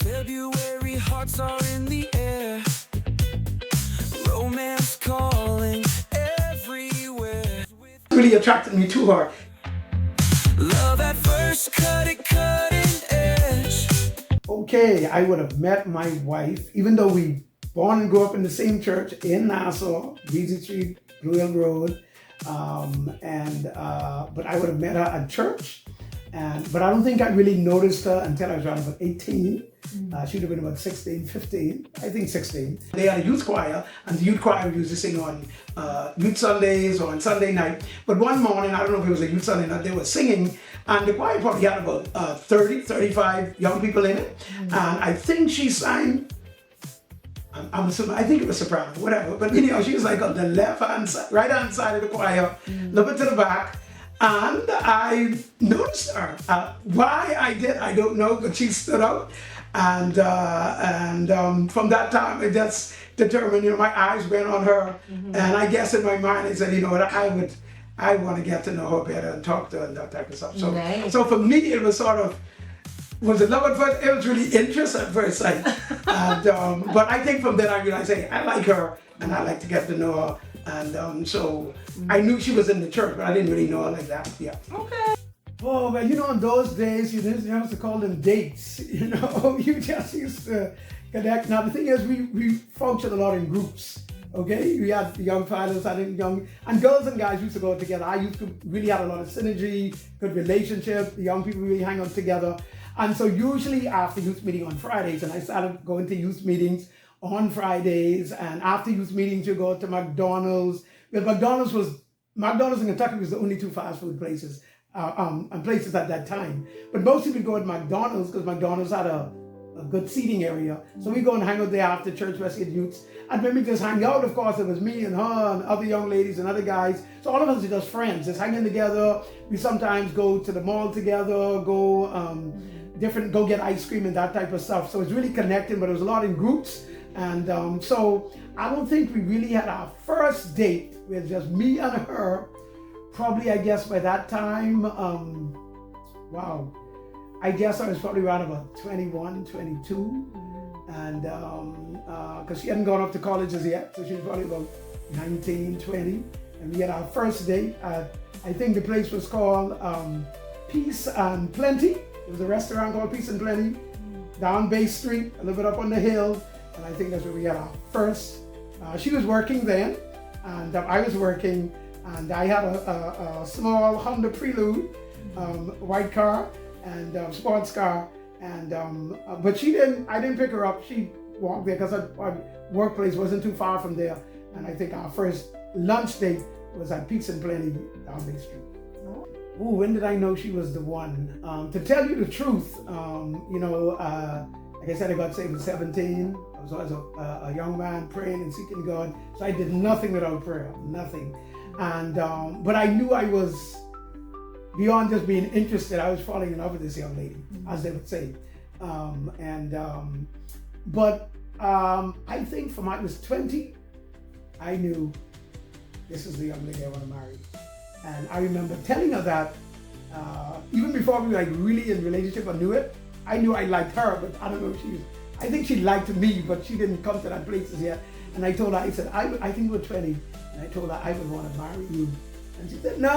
February hearts are in the air. Romance calling everywhere. Really attracted me to her. Love at first cutting edge. Okay, I would have met my wife, even though we born and grew up in the same church in Nassau, Beasley Street, Blue Hill Road, but I would have met her at church. But I don't think I really noticed her until I was around about 18. She would have been about 16, 15, I think 16. They had a youth choir, and the youth choir used to sing on youth Sundays or on Sunday night. But one morning, I don't know if it was a youth Sunday night, they were singing, and the choir probably had about 30, 35 young people in it. And I think she sang, I'm assuming, I think it was soprano, whatever. But anyhow, she was like on the left-hand side, right-hand side of the choir, looking to the back. And I noticed her. Why I did, I don't know, but she stood out. And from that time, I just determined, my eyes went on her. And I guess in my mind, I said, what, I want to get to know her better and talk to her and that type of stuff. So, nice. So for me, it was sort of, was it love at first? It was really interest at first sight. But I think from then I realized, hey, I like her and I like to get to know her. And so I knew she was in the church, but I didn't really know her like that. Yeah. Okay. Oh, well, in those days, you didn't have to call them dates. You just used to connect. Now, the thing is, we functioned a lot in groups. Okay, we had the young fathers, and girls and guys used to go together. I used to really have a lot of synergy, good relationship. The young people really hang out together. And so usually after youth meeting on Fridays, and I started going to youth meetings on Fridays, and after youth meetings, you go to McDonald's. Well, McDonald's in Kentucky was the only two fast food places, and places at that time. But most people go to McDonald's because McDonald's had a good seating area. So we go and hang out there after church, Westgate Youths. And when we just hang out, of course, it was me and her and other young ladies and other guys. So all of us are just friends, just hanging together. We sometimes go to the mall together, go get ice cream and that type of stuff. So it's really connecting, but it was a lot in groups. And so I don't think we really had our first date with just me and her. Probably, I guess by that time, I guess I was probably around about 21, 22. And because she hadn't gone up to colleges yet, so she was probably about 19, 20. And we had our first date at, I think the place was called Peace and Plenty. It was a restaurant called Peace and Plenty, down Bay Street, a little bit up on the hill. And I think that's where we had our first. She was working then, and I was working, and I had a small Honda Prelude, white car, and sports car, and but I didn't pick her up. She walked there because our workplace wasn't too far from there, and I think our first lunch date was at Peace and Plenty down Bay Street. Ooh, when did I know she was the one? To tell you the truth, like I said, I got saved at 17. I was always a young man praying and seeking God. So I did nothing without prayer, nothing. And but I knew I was, beyond just being interested, I was falling in love with this young lady, as they would say. But I think from I was 20, I knew this is the young lady I want to marry. And I remember telling her that even before we were like really in relationship, I knew it. I knew I liked her, but I don't know if I think she liked me, but she didn't come to that place as yet. And I told her, I said, I think we're 20. And I told her I would want to marry you. And she said, no,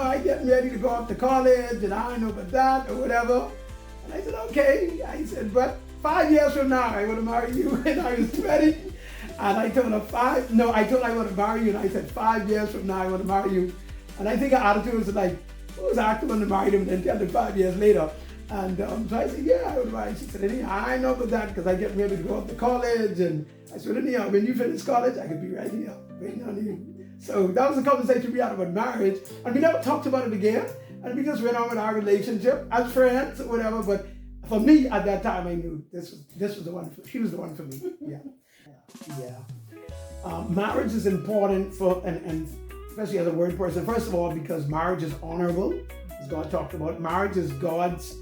I'm getting ready to go off to college, and I don't know about that or whatever. And I said, okay. I said, but 5 years from now, I want to marry you. And I was 20. And I told her I told her I want to marry you. And I said, 5 years from now, I want to marry you. And I think her attitude was like, who's actually going to marry him? And then tell her 5 years later. And so I said, yeah, I would marry. She said, I know about that because I get ready to go off to college. And I said, anyhow, when you finish college, I could be right here, waiting on you. So that was a conversation we had about marriage. And we never talked about it again. And we just went on with our relationship as friends or whatever. But for me, at that time, I knew this was the one. She was the one for me. Yeah. Marriage is important and especially as a word person. First of all, because marriage is honorable, as God talked about. Marriage is God's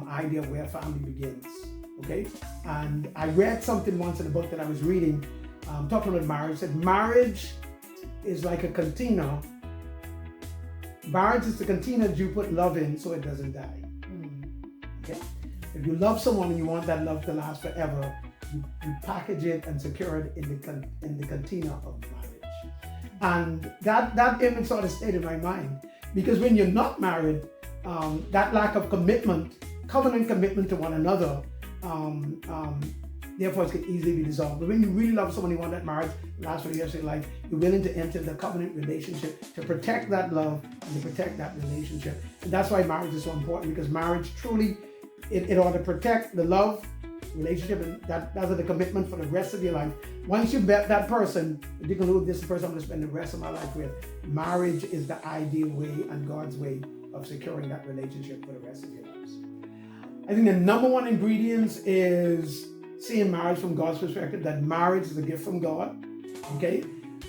idea of where family begins. Okay, and I read something once in a book that I was reading, talking about marriage. It said marriage is like a container. Marriage is the container that you put love in so it doesn't die. Okay, If you love someone and you want that love to last forever, you package it and secure it in the container of marriage. And that image sort of stayed in my mind, because when you're not married, that lack of commitment, covenant commitment to one another, therefore it can easily be dissolved. But when you really love someone, you want that marriage to last for the rest of your life, you're willing to enter the covenant relationship to protect that love and to protect that relationship. And that's why marriage is so important, because marriage truly, it ought to protect the love relationship, and that's the commitment for the rest of your life. Once you bet that person, if you can lose this person I'm going to spend the rest of my life with, marriage is the ideal way and God's way of securing that relationship for the rest of your lives. I think the number one ingredient is seeing marriage from God's perspective, that marriage is a gift from God, okay?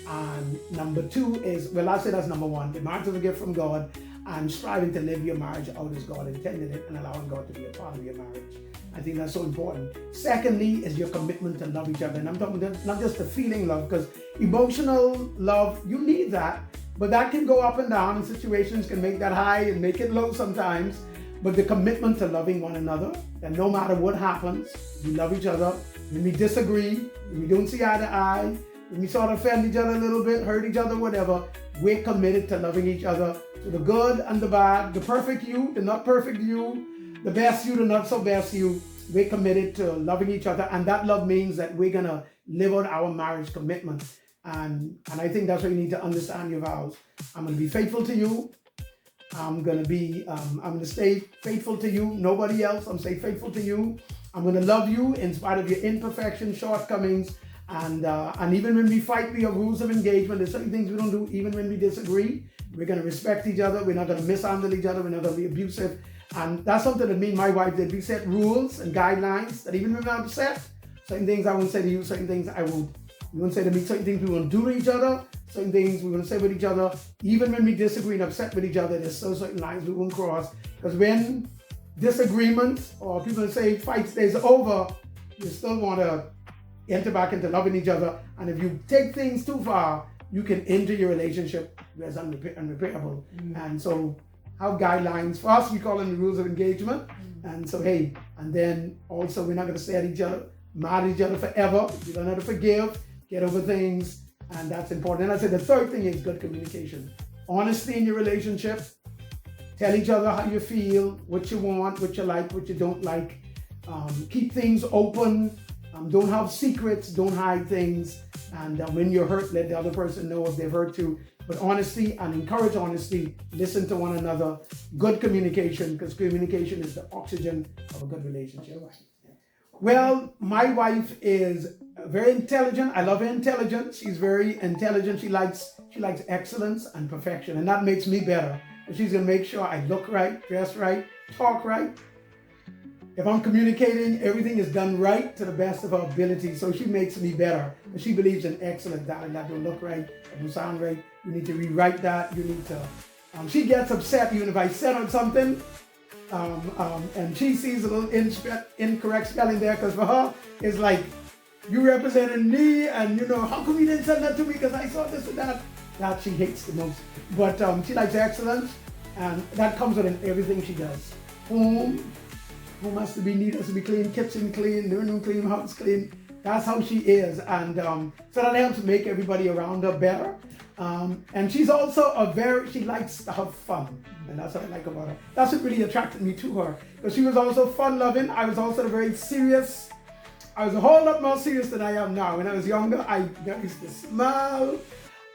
And number two is, well, I'll say that's number one, the marriage is a gift from God, and striving to live your marriage out as God intended it and allowing God to be a part of your marriage. I think that's so important. Secondly is your commitment to love each other. And I'm talking not just the feeling love, because emotional love, you need that, but that can go up and down, and situations can make that high and make it low sometimes. But the commitment to loving one another, that no matter what happens, we love each other. When we disagree, when we don't see eye to eye, when we sort of offend each other a little bit, hurt each other, whatever, we're committed to loving each other, to the good and the bad, the perfect you, the not perfect you, the best you, the not so best you. We're committed to loving each other, and that love means that we're gonna live out our marriage commitment. And I think that's what you need to understand your vows. I'm gonna be faithful to you. I'm gonna stay faithful to you, nobody else. I'm stay faithful to you. I'm gonna love you in spite of your imperfections, shortcomings, and even when we fight, we have rules of engagement. There's certain things we don't do, even when we disagree. We're gonna respect each other. We're not gonna mishandle each other. We're not gonna be abusive. And that's something that me and my wife did. We set rules and guidelines that even when we're upset, certain things I won't say to you, certain things I won't. You won't say to me, certain things we won't do to each other, certain things we won't say with each other. Even when we disagree and upset with each other, there's still certain lines we won't cross. Because when disagreements, or people say fights days are over, you still want to enter back into loving each other. And if you take things too far, you can injure your relationship as unrepairable. And so have guidelines. For us, we call them the rules of engagement. And so, hey, and then also we're not going to stay at each other, mad at each other forever. You don't have to forgive, get over things, and that's important. And I said the third thing is good communication. Honesty in your relationship. Tell each other how you feel, what you want, what you like, what you don't like. Keep things open. Don't have secrets, don't hide things. And when you're hurt, let the other person know if they've hurt you. But honesty, and encourage honesty. Listen to one another. Good communication, because communication is the oxygen of a good relationship. Well, my wife is very intelligent. I love her intelligence. She's very intelligent. She likes excellence and perfection, and that makes me better. She's gonna make sure I look right, dress right, talk right. If I'm communicating, everything is done right to the best of her ability. So she makes me better. And she believes in excellence. Darling, that don't look right, that don't sound right. You need to rewrite that. You need to. She gets upset even if I said on something, and she sees a little incorrect spelling there, because for her it's like, you represented me, and how come you didn't send that to me because I saw this and that. That she hates the most. But she likes excellence, and that comes with everything she does. Home has to be neat, has to be clean, kitchen clean, living room clean, house clean. That's how she is, and so that helps make everybody around her better. And she's also she likes to have fun, and that's what I like about her. That's what really attracted me to her, because she was also fun-loving. I was also very serious. I was a whole lot more serious than I am now. When I was younger, I used to smile.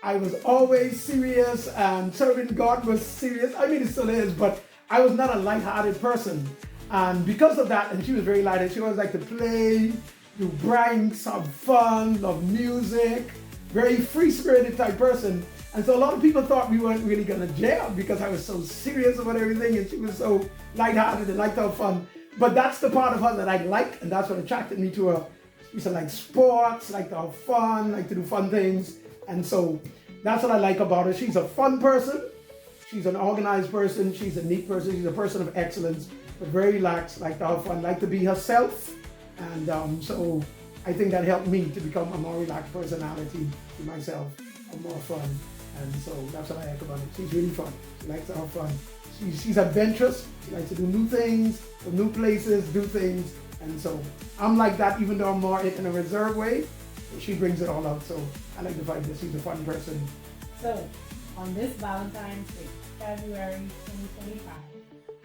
I was always serious, and serving God was serious. I mean, it still is, but I was not a light-hearted person. And because of that, and she was very light-hearted, she always liked to play, do pranks, have fun, love music, very free-spirited type person. And so a lot of people thought we weren't really gonna gel because I was so serious about everything, and she was so light-hearted and liked to have fun. But that's the part of her that I like, and that's what attracted me to her. She used to like sports, like to have fun, like to do fun things. And so that's what I like about her. She's a fun person. She's an organized person. She's a neat person. She's a person of excellence, but very relaxed, like to have fun, like to be herself. And so I think that helped me to become a more relaxed personality to myself, and more fun. And so that's what I like about it. She's really fun. She likes to have fun. She's adventurous. She likes to do new things, go new places, do things. And so I'm like that, even though I'm more in a reserved way. She brings it all out. So I like the fact that she's a fun person. So, on this Valentine's Day, February 2025,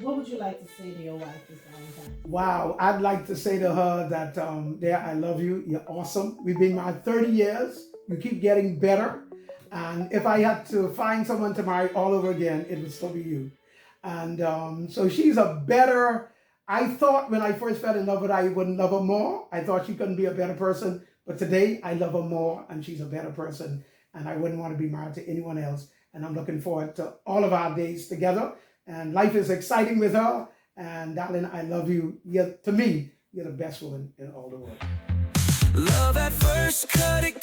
what would you like to say to your wife this Valentine's? Wow, I'd like to say to her that, Dea, I love you. You're awesome. We've been married 30 years. You keep getting better. And if I had to find someone to marry all over again, it would still be you. And so she's a better, I thought when I first fell in love with her, I wouldn't love her more. I thought she couldn't be a better person. But today, I love her more, and she's a better person. And I wouldn't want to be married to anyone else. And I'm looking forward to all of our days together. And life is exciting with her. And darling, I love you. To me, you're the best woman in all the world. Love at first, cut it,